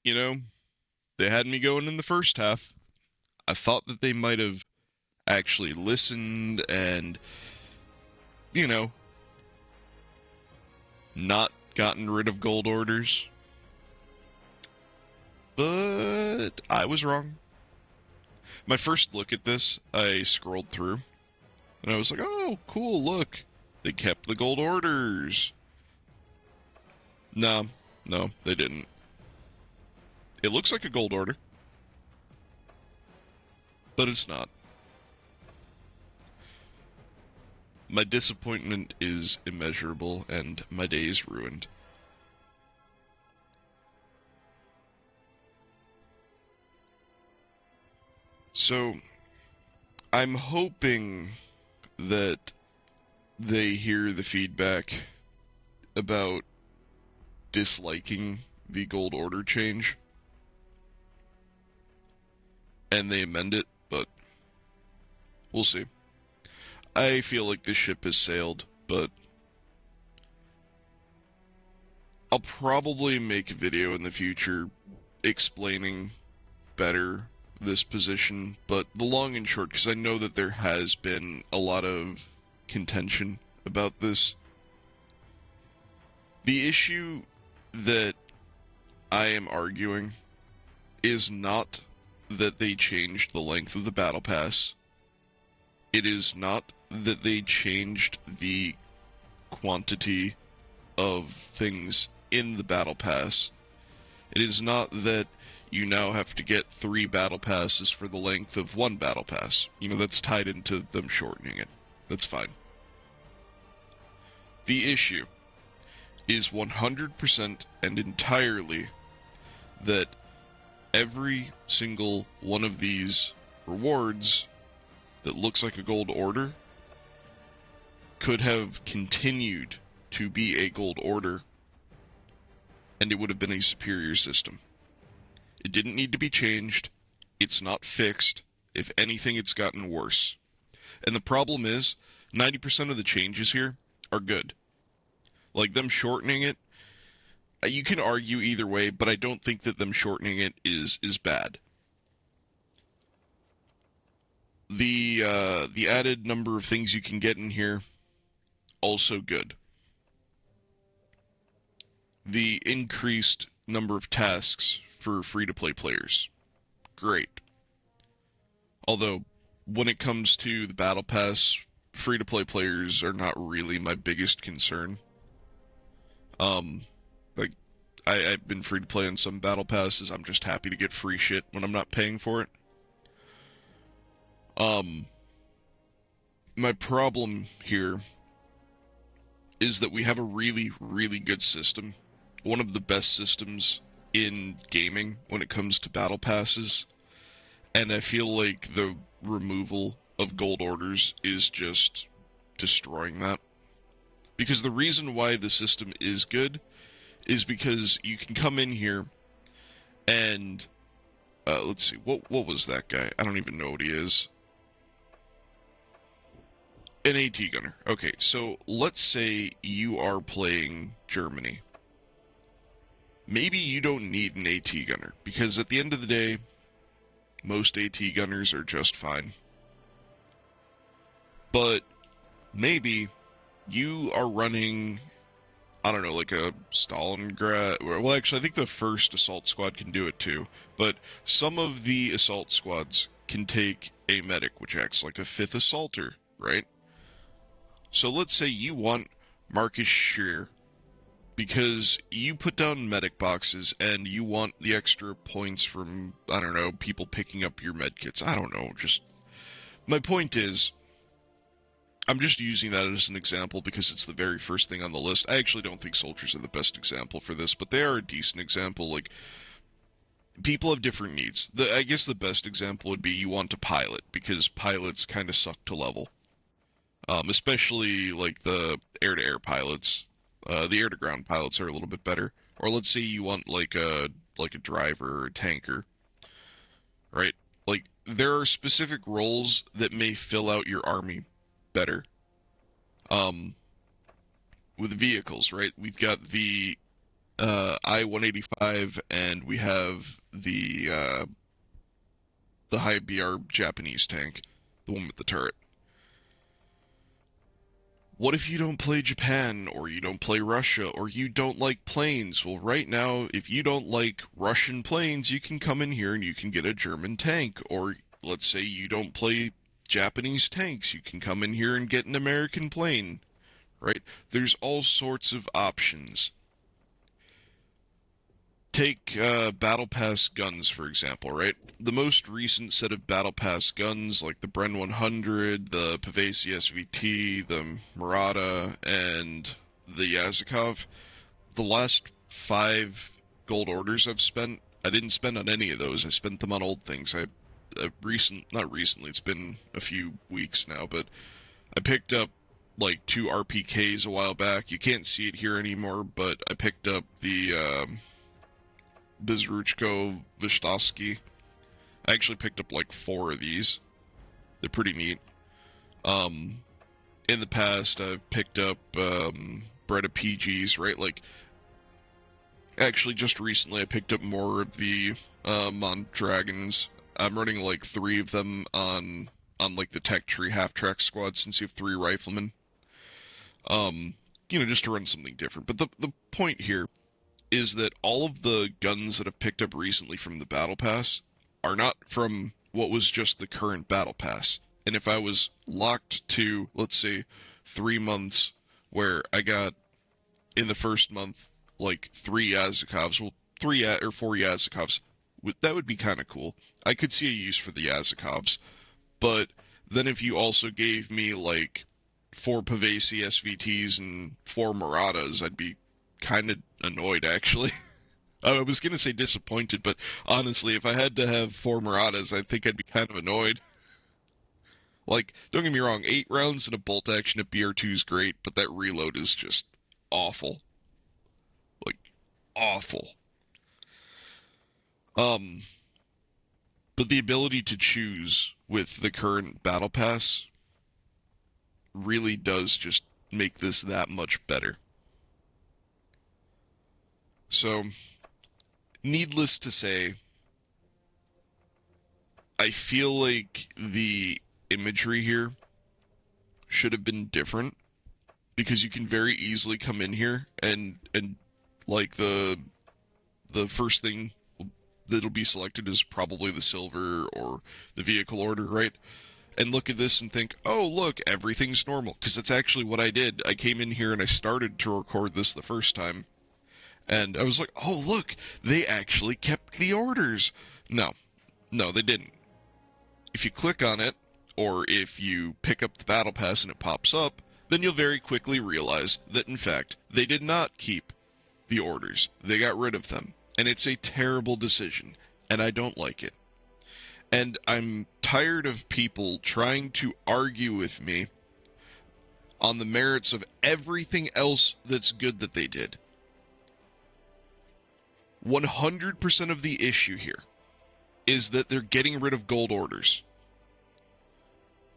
you know, they had me going in the first half. I thought that they might have actually listened and, you know, not gotten rid of gold orders. But I was wrong. My first look at this, I scrolled through, and I was like, oh, cool, look. They kept the gold orders. No, no, they didn't. It looks like a gold order, but it's not. My disappointment is immeasurable, and my day is ruined. So, I'm hoping that they hear the feedback about disliking the gold order change, and they amend it, but we'll see. I feel like this ship has sailed, but I'll probably make a video in the future explaining better this position, but the long and short, because I know that there has been a lot of contention about this. The issue that I am arguing is not that they changed the length of the battle pass. It is not that they changed the quantity of things in the battle pass. It is not that you now have to get 3 battle passes for the length of 1 battle pass. That's tied into them shortening it. That's fine. The issue is 100% and entirely that every single one of these rewards that looks like a gold order could have continued to be a gold order, and it would have been a superior system. It didn't need to be changed. It's not fixed. If anything, it's gotten worse. And the problem is, 90% of the changes here are good. Like them shortening it, you can argue either way, but I don't think that them shortening it is bad. The added number of things you can get in here, also good. The increased number of tasks for free-to-play players, great. Although, when it comes to the Battle Pass, free-to-play players are not really my biggest concern. Like, I've been free-to-play on some Battle Passes. I'm just happy to get free shit when I'm not paying for it. My problem here is that we have a really, really good system. One of the best systems in gaming when it comes to battle passes. And I feel like the removal of gold orders is just destroying that. Because the reason why the system is good is because you can come in here and let's see, what was that guy? I don't even know what he is. An AT gunner. Okay, so let's say you are playing Germany. Maybe you don't need an AT gunner, because at the end of the day, most AT gunners are just fine. But maybe you are running, I don't know, like a Stalingrad. Well, actually, I think the first assault squad can do it too. But some of the assault squads can take a medic, which acts like a 5th assaulter, right? So let's say you want Marcus Scheer because you put down medic boxes and you want the extra points from, I don't know, people picking up your medkits. I don't know, just... My point is, I'm just using that as an example because it's the very first thing on the list. I actually don't think soldiers are the best example for this, but they are a decent example. Like, people have different needs. I guess the best example would be you want to pilot, because pilots kind of suck to level. Especially like the air-to-air pilots. The air-to-ground pilots are a little bit better. Or let's say you want like a driver or a tanker, right? Like, there are specific roles that may fill out your army better. With vehicles, right? We've got the I-185, and we have the high BR Japanese tank, the one with the turret. What if you don't play Japan, or you don't play Russia, or you don't like planes? Well, right now, if you don't like Russian planes, you can come in here and you can get a German tank. Or let's say you don't play Japanese tanks, you can come in here and get an American plane, right? There's all sorts of options. Take Battle Pass guns, for example, right? The most recent set of Battle Pass guns, like the Bren 100, the Pavesi SVT, the Murata, and the Yazikov, the last 5 gold orders I've spent, I didn't spend on any of those. I spent them on old things. Not recently, it's been a few weeks now, but I picked up like 2 RPKs a while back. You can't see it here anymore, but I picked up the Bezruchko Vishtosky. I actually picked up like 4 of these. They're pretty neat. In the past, I've picked up Breda PGs, right? Like, actually, just recently, I picked up more of the Mondragons. I'm running like 3 of them on like the Tech Tree half-track squad, since you have 3 riflemen. Just to run something different. But the point here is that all of the guns that I've picked up recently from the Battle Pass are not from what was just the current Battle Pass. And if I was locked to, let's say, 3 months, where I got, in the first month, like 3 Yazikovs, well, 4 Yazikovs, that would be kind of cool. I could see a use for the Yazikovs. But then if you also gave me, like, 4 Pavesi SVTs and 4 Muratas, I'd be kind of annoyed, actually. I was going to say disappointed, but honestly, if I had to have 4 Muratas, I think I'd be kind of annoyed. Like, don't get me wrong, 8 rounds in a bolt action at BR2 is great, but that reload is just awful. Like, awful. But the ability to choose with the current Battle Pass really does just make this that much better. So, needless to say, I feel like the imagery here should have been different, because you can very easily come in here and like the first thing that'll be selected is probably the silver or the vehicle order, right? And look at this and think, oh, look, everything's normal, because that's actually what I did. I came in here and I started to record this the first time. And I was like, oh, look, they actually kept the orders. No, they didn't. If you click on it, or if you pick up the Battle Pass and it pops up, then you'll very quickly realize that, in fact, they did not keep the orders. They got rid of them. And it's a terrible decision, and I don't like it. And I'm tired of people trying to argue with me on the merits of everything else that's good that they did. 100% of the issue here is that they're getting rid of gold orders.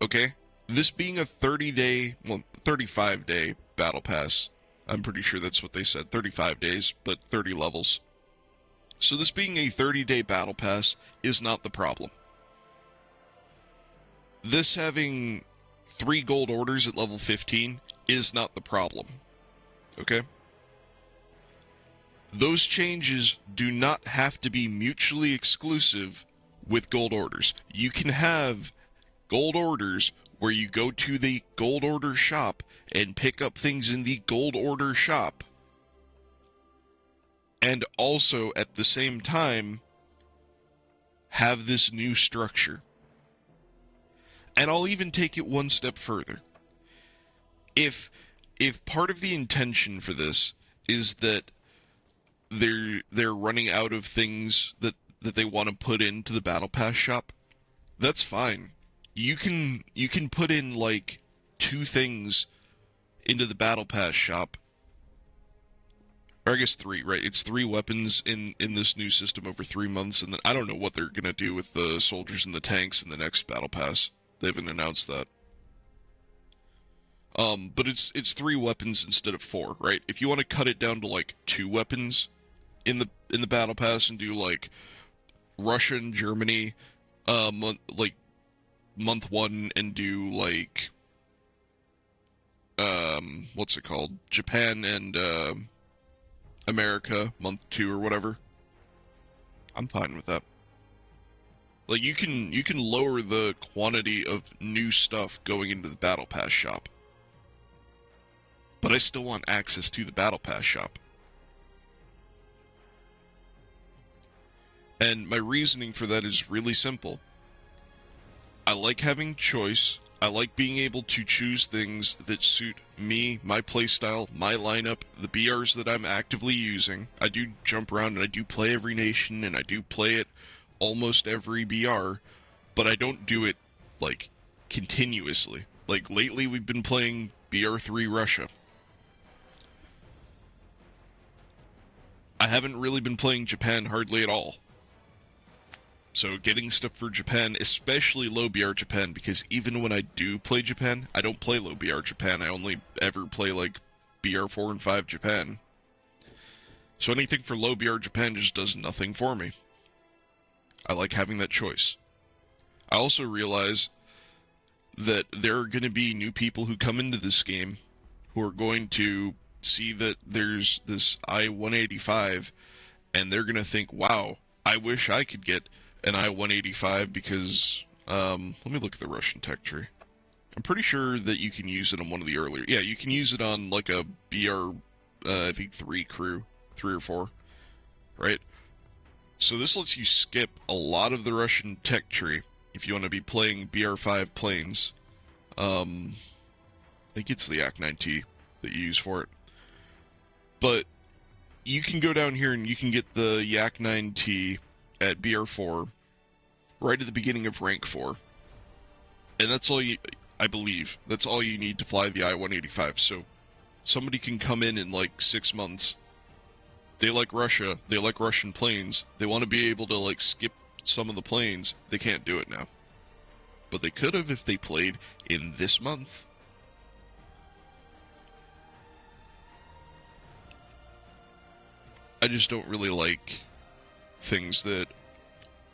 Okay? This being a 35-day battle pass, I'm pretty sure that's what they said, 35 days, but 30 levels. So this being a 30-day battle pass is not the problem. This having 3 gold orders at level 15 is not the problem. Okay? Those changes do not have to be mutually exclusive with gold orders. You can have gold orders where you go to the gold order shop and pick up things in the gold order shop, and also at the same time have this new structure. And I'll even take it one step further. If part of the intention for this is that they're running out of things that they want to put into the Battle Pass shop, that's fine. You can put in like 2 things into the Battle Pass shop. Or I guess 3, right? It's 3 weapons in this new system over 3 months, and then I don't know what they're going to do with the soldiers and the tanks in the next Battle Pass. They haven't announced that. But it's 3 weapons instead of 4, right? If you want to cut it down to like 2 weapons, in the battle pass and do like Russia and Germany, like month one, and do like what's it called, Japan and America month two or whatever. I'm fine with that. Like you can lower the quantity of new stuff going into the battle pass shop, but I still want access to the battle pass shop. And my reasoning for that is really simple. I like having choice. I like being able to choose things that suit me, my playstyle, my lineup, the BRs that I'm actively using. I do jump around and I do play every nation and I do play it almost every BR, but I don't do it like continuously. Like lately we've been playing BR3 Russia. I haven't really been playing Japan hardly at all. So getting stuff for Japan, especially low BR Japan, because even when I do play Japan, I don't play low BR Japan. I only ever play like BR 4 and 5 Japan. So anything for low BR Japan just does nothing for me. I like having that choice. I also realize that there are going to be new people who come into this game who are going to see that there's this I-185 and they're going to think, wow, I wish I could get an I-185 because, let me look at the Russian tech tree. I'm pretty sure that you can use it on one of the earlier, yeah, you can use it on like a BR, I think 3 crew, 3 or 4, right? So this lets you skip a lot of the Russian tech tree if you want to be playing BR5 planes. I think it's the Ak-9T that you use for it. But you can go down here and you can get the Yak-9T at BR4 right at the beginning of rank 4. And that's all you, I believe, that's all you need to fly the I-185. So somebody can come in like 6 months. They like Russia, they like Russian planes, they want to be able to like skip some of the planes. They can't do it now. But they could have if they played in this month. I just don't really like things that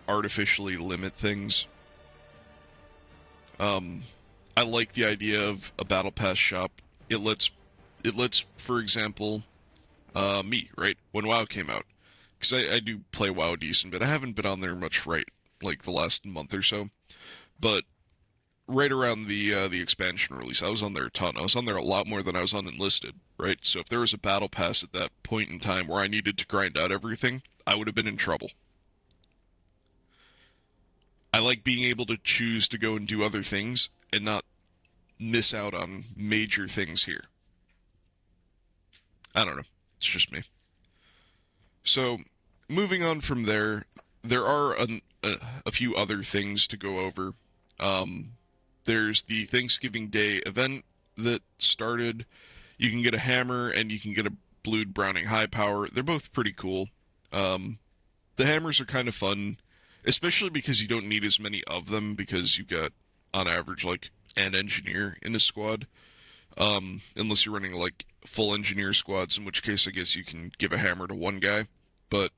artificially limit things. I like the idea of a battle pass shop. It lets, for example, me, right, when WoW came out, because I do play WoW decent, but I haven't been on there much, right, like the last month or so. But right around the expansion release, I was on there a ton. I was on there a lot more than I was on Enlisted, right? So if there was a battle pass at that point in time where I needed to grind out everything, I would have been in trouble. I like being able to choose to go and do other things and not miss out on major things here. I don't know. It's just me. So, moving on from there, there are a few other things to go over. There's the Thanksgiving Day event that started. You can get a hammer and you can get a blued Browning high power. They're both pretty cool. The hammers are kind of fun, especially because you don't need as many of them because you've got, on average, like an engineer in a squad. Unless you're running like full engineer squads, in which case I guess you can give a hammer to one guy. But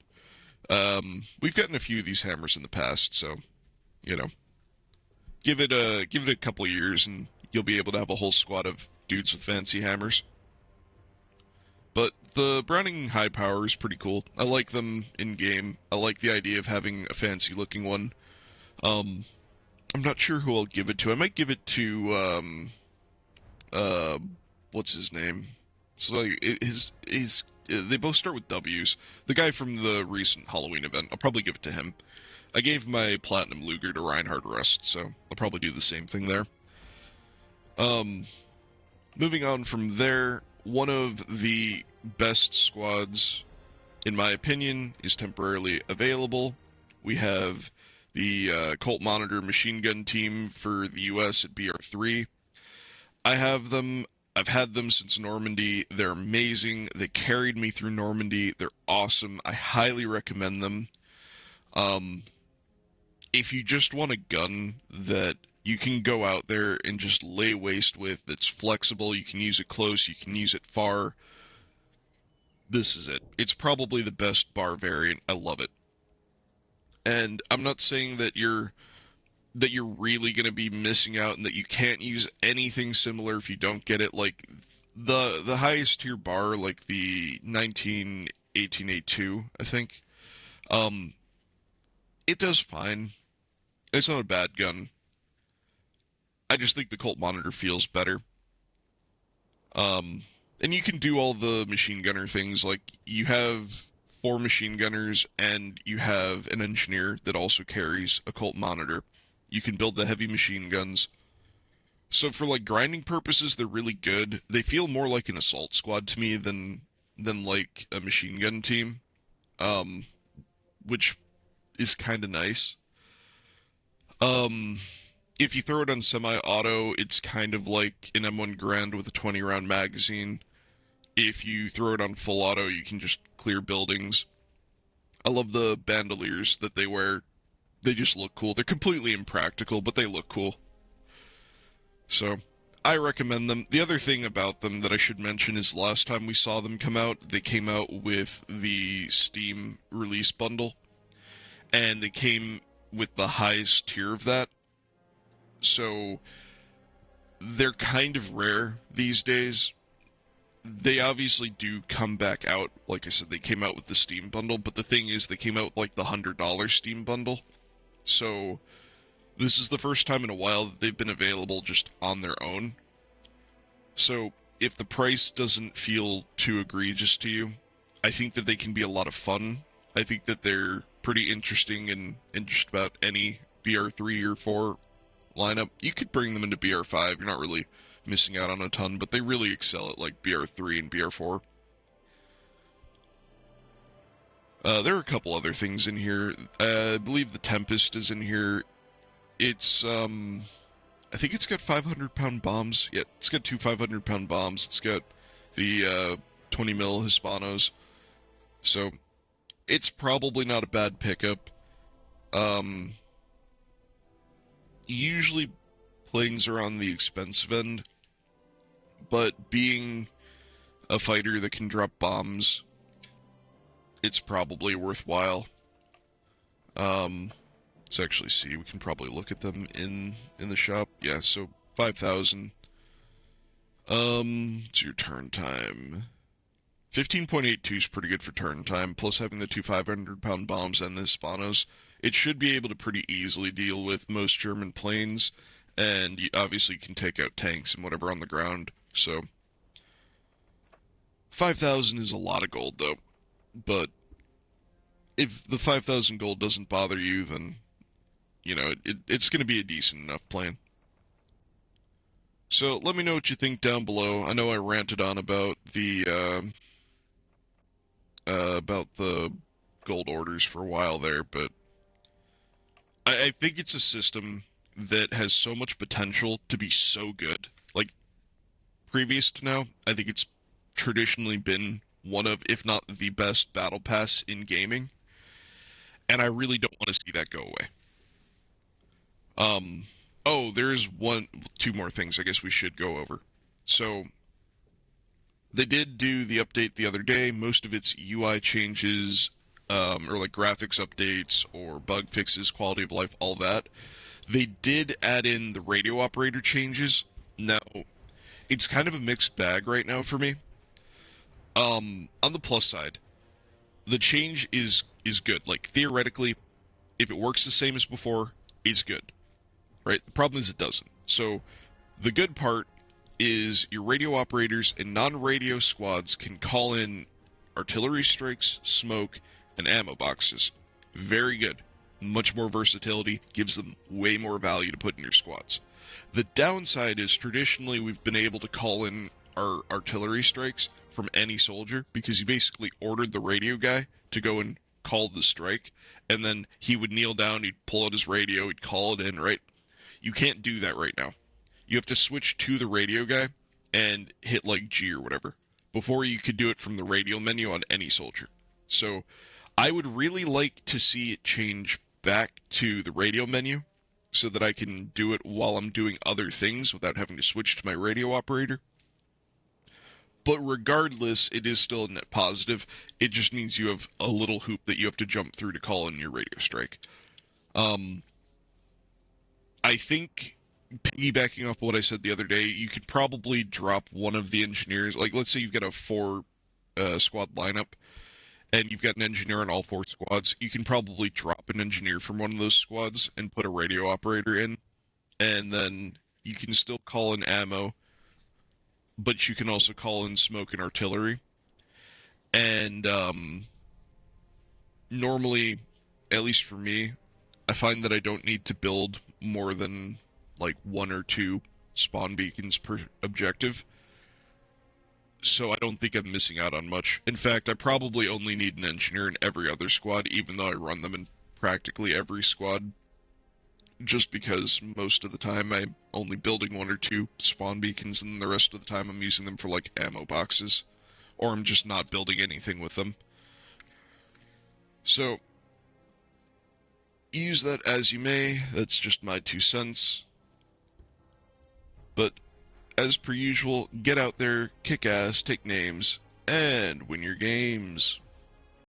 we've gotten a few of these hammers in the past, so you know, give it a couple of years and you'll be able to have a whole squad of dudes with fancy hammers. But the Browning high power is pretty cool. I like them in game. I like the idea of having a fancy looking one. I'm not sure who I'll give it to. I might give it to what's his name? It's like his they both start with W's. The guy from the recent Halloween event. I'll probably give it to him. I gave my Platinum Luger to Reinhard Rust, so I'll probably do the same thing there. Moving on from there, one of the best squads, in my opinion, is temporarily available. We have the Colt Monitor machine gun team for the US at BR3. I have them. I've had them since Normandy. They're amazing. They carried me through Normandy. They're awesome. I highly recommend them. If you just want a gun that you can go out there and just lay waste with, that's flexible, you can use it close, you can use it far, this is it. It's probably the best bar variant. I love it. And I'm not saying that you're really going to be missing out and that you can't use anything similar if you don't get it. Like the highest tier bar, like the 1918A2, I think. Um, it does fine. It's not a bad gun. I just think the Colt Monitor feels better. Um, and you can do all the machine gunner things. Like you have 4 machine gunners and you have an engineer that also carries a Colt Monitor. You can build the heavy machine guns. So for like grinding purposes, they're really good. They feel more like an assault squad to me than like a machine gun team, um, which is kind of nice. Um, if you throw it on semi-auto, it's kind of like an M1 Grand with a 20-round magazine. If you throw it on full auto, you can just clear buildings. I love the bandoliers that they wear. They just look cool. They're completely impractical, but they look cool. So, I recommend them. The other thing about them that I should mention is last time we saw them come out, they came out with the Steam release bundle, and they came with the highest tier of that. So, they're kind of rare these days. They obviously do come back out. Like I said, they came out with the Steam bundle, but the thing is, they came out with like the $100 Steam bundle. So, this is the first time in a while that they've been available just on their own. So if the price doesn't feel too egregious to you, I think that they can be a lot of fun. I think that they're pretty interesting in just about any BR3 or 4 lineup. You could bring them into BR5. You're not really missing out on a ton, but they really excel at like BR3 and BR4. There are a couple other things in here. I believe the Tempest is in here. It's, I think it's got 500-pound bombs. Yeah, it's got 2 500-pound bombs. It's got the 20 mil Hispanos. So, it's probably not a bad pickup. Usually planes are on the expensive end, but being a fighter that can drop bombs, it's probably worthwhile. Let's actually see. We can probably look at them in the shop. Yeah, so 5,000. It's your turn time. 15.82 is pretty good for turn time, plus having the 2 500-pound bombs and the Hispanos. It should be able to pretty easily deal with most German planes, and you obviously can take out tanks and whatever on the ground, so 5,000 is a lot of gold, though. But if the 5,000 gold doesn't bother you, then you know, it's going to be a decent enough plan. So let me know what you think down below. I know I ranted on about the gold orders for a while there, but I think it's a system that has so much potential to be so good. Like previous to now, I think it's traditionally been one of, if not the best battle pass in gaming, and I really don't want to see that go away. Oh, there's two more things I guess we should go over. So, they did do the update the other day. Most of its UI changes, or like graphics updates, or bug fixes, quality of life, all that. They did add in the radio operator changes. Now, it's kind of a mixed bag right now for me. On the plus side, the change is good. Like, theoretically, if it works the same as before, it's good. Right? The problem is it doesn't. So the good part is your radio operators and non-radio squads can call in artillery strikes, smoke, and ammo boxes. Very good. Much more versatility, gives them way more value to put in your squads. The downside is traditionally we've been able to call in our artillery strikes from any soldier because you basically ordered the radio guy to go and call the strike, and then he would kneel down, he'd pull out his radio, he'd call it in, right? You can't do that right now. You have to switch to the radio guy and hit like G or whatever before you could do it from the radio menu on any soldier. So I would really like to see it change back to the radio menu so that I can do it while I'm doing other things without having to switch to my radio operator. But regardless, it is still a net positive. It just means you have a little hoop that you have to jump through to call in your radio strike. I think, piggybacking off what I said the other day, you could probably drop one of the engineers. Like, let's say you've got a 4 squad lineup, and you've got an engineer on all 4 squads. You can probably drop an engineer from one of those squads and put a radio operator in, and then you can still call in ammo, but you can also call in smoke and artillery. And normally, at least for me, I find that I don't need to build more than like 1 or 2 spawn beacons per objective. So I don't think I'm missing out on much. In fact, I probably only need an engineer in every other squad, even though I run them in practically every squad. Just because most of the time I'm only building 1 or 2 spawn beacons, and the rest of the time I'm using them for like ammo boxes. Or I'm just not building anything with them. So, use that as you may. That's just my 2 cents. But as per usual, get out there, kick ass, take names, and win your games.